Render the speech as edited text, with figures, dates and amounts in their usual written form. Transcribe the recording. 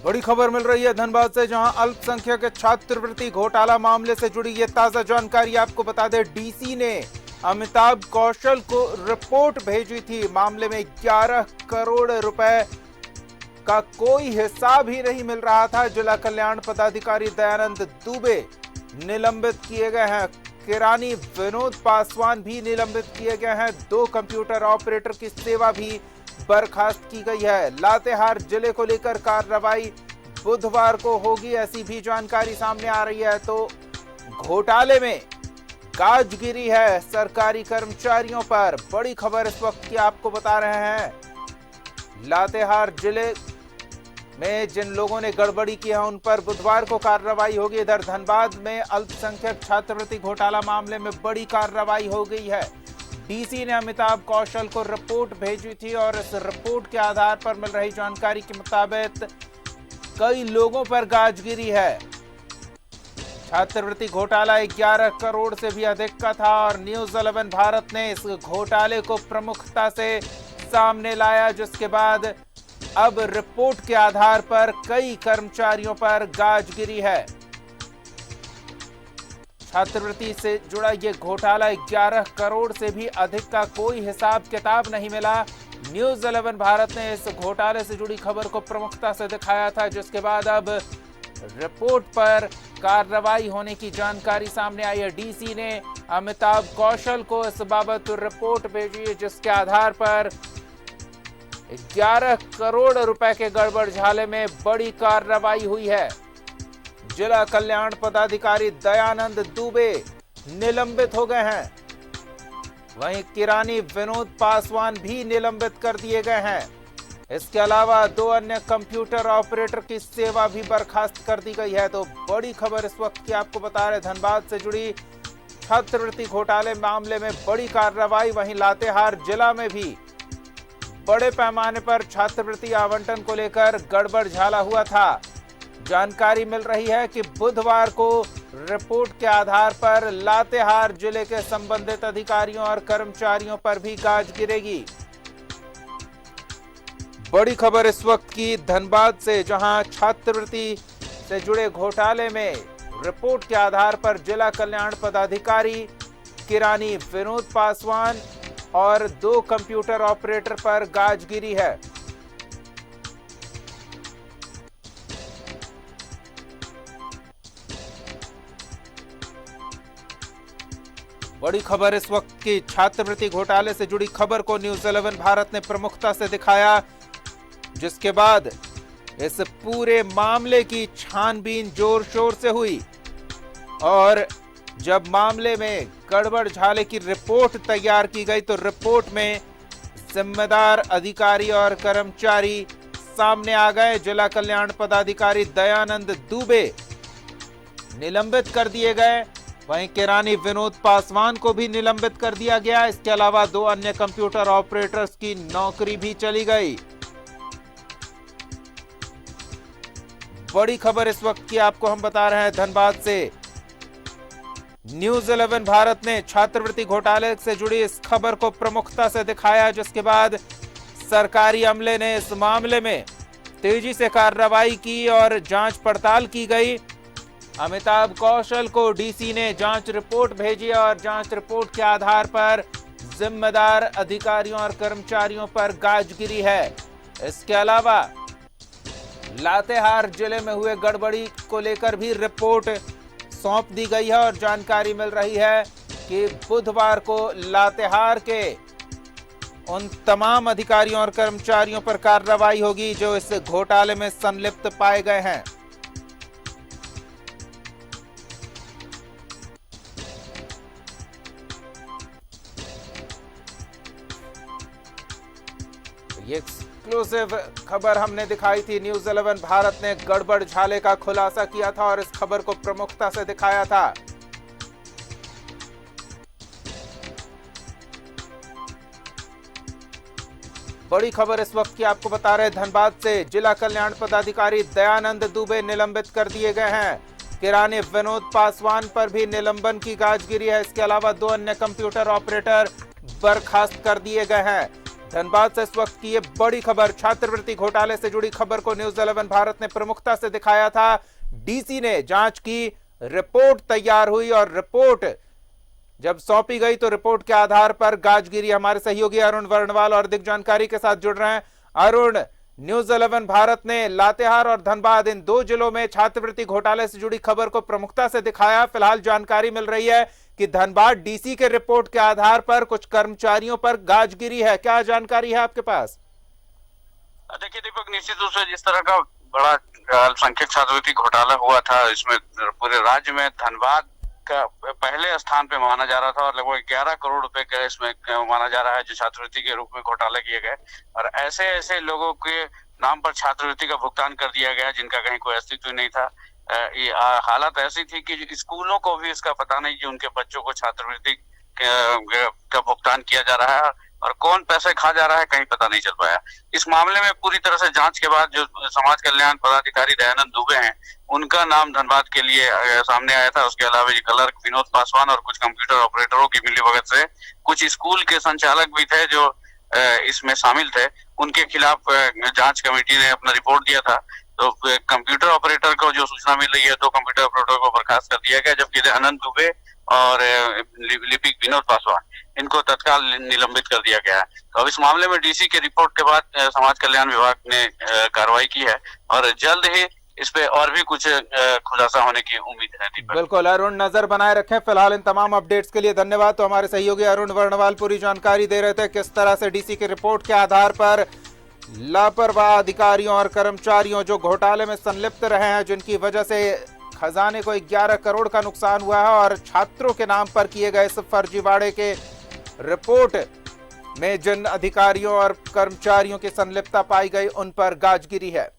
बड़ी खबर मिल रही है धनबाद से, जहां अल्पसंख्यक छात्रवृत्ति घोटाला मामले से जुड़ी ये ताजा जानकारी आपको बता दें। डीसी ने अमिताभ कौशल को रिपोर्ट भेजी थी। मामले में 11 करोड़ रुपए का कोई हिसाब ही नहीं मिल रहा था। जिला कल्याण पदाधिकारी दयानंद दुबे निलंबित किए गए हैं। किरानी विनोद पासवान भी निलंबित किए गए हैं। 2 कंप्यूटर ऑपरेटर की सेवा भी बर्खास्त की गई है। लातेहार जिले को लेकर कार्रवाई बुधवार को होगी, ऐसी भी जानकारी सामने आ रही है। तो घोटाले में गाजगिरी है सरकारी कर्मचारियों पर। बड़ी खबर इस वक्त की आपको बता रहे हैं। लातेहार जिले में जिन लोगों ने गड़बड़ी की है उन पर बुधवार को कार्रवाई होगी। इधर धनबाद में अल्पसंख्यक छात्रवृत्ति घोटाला मामले में बड़ी कार्रवाई हो गई है। डीसी ने अमिताभ कौशल को रिपोर्ट भेजी थी और इस रिपोर्ट के आधार पर मिल रही जानकारी के मुताबिक कई लोगों पर गाजगिरी है। छात्रवृत्ति घोटाला 11 करोड़ से भी अधिक का था और न्यूज 11 भारत ने इस घोटाले को प्रमुखता से सामने लाया, जिसके बाद अब रिपोर्ट के आधार पर कई कर्मचारियों पर गाजगिरी है। छात्रवृत्ति से जुड़ा ये घोटाला 11 करोड़ से भी अधिक का कोई हिसाब किताब नहीं मिला। न्यूज 11 भारत ने इस घोटाले से जुड़ी खबर को प्रमुखता से दिखाया था, जिसके बाद अब रिपोर्ट पर कार्रवाई होने की जानकारी सामने आई है। डीसी ने अमिताभ कौशल को इस बाबत रिपोर्ट भेजी है, जिसके आधार पर 11 करोड़ रुपए के गड़बड़ झाले में बड़ी कार्रवाई हुई है। जिला कल्याण पदाधिकारी दयानंद दुबे निलंबित हो गए हैं। वहीं किरानी विनोद पासवान भी निलंबित कर दिए गए हैं। इसके अलावा 2 अन्य कंप्यूटर ऑपरेटर की सेवा भी बर्खास्त कर दी गई है। तो बड़ी खबर इस वक्त की आपको बता रहे, धनबाद से जुड़ी छात्रवृत्ति घोटाले मामले में बड़ी कार्रवाई। वहीं लातेहार जिला में भी बड़े पैमाने पर छात्रवृत्ति आवंटन को लेकर गड़बड़ झाला हुआ था। जानकारी मिल रही है कि बुधवार को रिपोर्ट के आधार पर लातेहार जिले के संबंधित अधिकारियों और कर्मचारियों पर भी गाज गिरेगी। बड़ी खबर इस वक्त की धनबाद से, जहां छात्रवृत्ति से जुड़े घोटाले में रिपोर्ट के आधार पर जिला कल्याण पदाधिकारी किरानी विनोद पासवान और 2 कंप्यूटर ऑपरेटर पर गाजगिरी है। बड़ी खबर इस वक्त की छात्रवृत्ति घोटाले से जुड़ी खबर को न्यूज 11 भारत ने प्रमुखता से दिखाया, जिसके बाद इस पूरे मामले की छानबीन जोर शोर से हुई और जब मामले में गड़बड़ झाले की रिपोर्ट तैयार की गई तो रिपोर्ट में जिम्मेदार अधिकारी और कर्मचारी सामने आ गए। जिला कल्याण पदाधिकारी दयानंद दुबे निलंबित कर दिए गए। वहीं किरानी विनोद पासवान को भी निलंबित कर दिया गया। इसके अलावा 2 अन्य कंप्यूटर ऑपरेटर्स की नौकरी भी चली गई। बड़ी खबर इस वक्त की आपको हम बता रहे हैं धनबाद से। न्यूज 11 भारत ने छात्रवृत्ति घोटाले से जुड़ी इस खबर को प्रमुखता से दिखाया, जिसके बाद सरकारी अमले ने इस मामले में तेजी से कार्रवाई की और जांच पड़ताल की गई। अमिताभ कौशल को डीसी ने जांच रिपोर्ट भेजी और जांच रिपोर्ट के आधार पर जिम्मेदार अधिकारियों और कर्मचारियों पर गाजगिरी है। इसके अलावा लातेहार जिले में हुए गड़बड़ी को लेकर भी रिपोर्ट सौंप दी गई है और जानकारी मिल रही है कि बुधवार को लातेहार के उन तमाम अधिकारियों और कर्मचारियों पर कार्रवाई होगी जो इस घोटाले में संलिप्त पाए गए हैं। ये एक्सक्लूसिव खबर हमने दिखाई थी। न्यूज 11 भारत ने गड़बड़ झाले का खुलासा किया था और इस खबर को प्रमुखता से दिखाया था। बड़ी खबर इस वक्त की आपको बता रहे धनबाद से। जिला कल्याण पदाधिकारी दयानंद दुबे निलंबित कर दिए गए हैं। किरानी विनोद पासवान पर भी निलंबन की गाजगिरी है। इसके अलावा 2 अन्य कंप्यूटर ऑपरेटर बर्खास्त कर दिए गए हैं। धनबाद से इस वक्त की ये बड़ी खबर, छात्रवृत्ति घोटाले से जुड़ी खबर को न्यूज़ 11 भारत ने प्रमुखता से दिखाया था। डीसी ने जांच की, रिपोर्ट तैयार हुई और रिपोर्ट जब सौंपी गई तो रिपोर्ट के आधार पर गाजगिरी। हमारे सहयोगी अरुण वर्णवाल और अधिक जानकारी के साथ जुड़ रहे हैं। अरुण, न्यूज़ 11 भारत ने लातेहार और धनबाद इन दो जिलों में छात्रवृत्ति घोटाले से जुड़ी खबर को प्रमुखता से दिखाया। फिलहाल जानकारी मिल रही है कि धनबाद डीसी के रिपोर्ट के आधार पर कुछ कर्मचारियों पर गाजगिरी है। क्या जानकारी है आपके पास? देखिए दीपक, निश्चित रूप से जिस तरह का बड़ा अल्पसंख्यक छात्रवृत्ति घोटाला हुआ था, इसमें पूरे राज्य में धनबाद का पहले स्थान पे माना जा रहा था और लगभग 11 करोड़ रुपए का इसमें माना जा रहा है जो छात्रवृत्ति के रूप में घोटाले किए गए। और ऐसे ऐसे लोगों के नाम पर छात्रवृत्ति का भुगतान कर दिया गया जिनका कहीं कोई अस्तित्व नहीं था। ये हालत ऐसी थी कि स्कूलों को भी इसका पता नहीं कि उनके बच्चों को छात्रवृत्ति का भुगतान किया जा रहा है और कौन पैसे खा जा रहा है कहीं पता नहीं चल पाया। इस मामले में पूरी तरह से जांच के बाद जो समाज कल्याण पदाधिकारी दयानंद दुबे हैं, उनका नाम धनबाद के लिए सामने आया था। उसके अलावा क्लर्क विनोद पासवान और कुछ कंप्यूटर ऑपरेटरों की मिलीभगत से कुछ स्कूल के संचालक भी थे जो इसमें शामिल थे। उनके खिलाफ जांच कमेटी ने अपना रिपोर्ट दिया था। तो कंप्यूटर ऑपरेटर को जो सूचना मिल रही है, तो कंप्यूटर ऑपरेटर को बर्खास्त कर दिया गया, जबकि दयानंद दुबे और लिपिक विनोद पासवान इनको तत्काल निलंबित कर दिया गया है। तो अब इस मामले में डीसी के रिपोर्ट के बाद समाज कल्याण विभाग ने कार्रवाई की है और जल्द ही इस पे और भी कुछ खुलासा होने की उम्मीद है। बिल्कुल अरुण, नजर बनाए रखें। फिलहाल इन तमाम अपडेट्स के लिए धन्यवाद। तो हमारे सहयोगी अरुण वर्णवाल पूरी जानकारी दे रहे थे किस तरह से डीसी की रिपोर्ट के आधार पर लापरवाह अधिकारियों और कर्मचारियों जो घोटाले में संलिप्त रहे हैं, जिनकी वजह से खजाने को 11 करोड़ का नुकसान हुआ है और छात्रों के नाम पर किए गए इस फर्जीवाड़े के रिपोर्ट में जिन अधिकारियों और कर्मचारियों की संलिप्तता पाई गई, उन पर गाजगिरी है।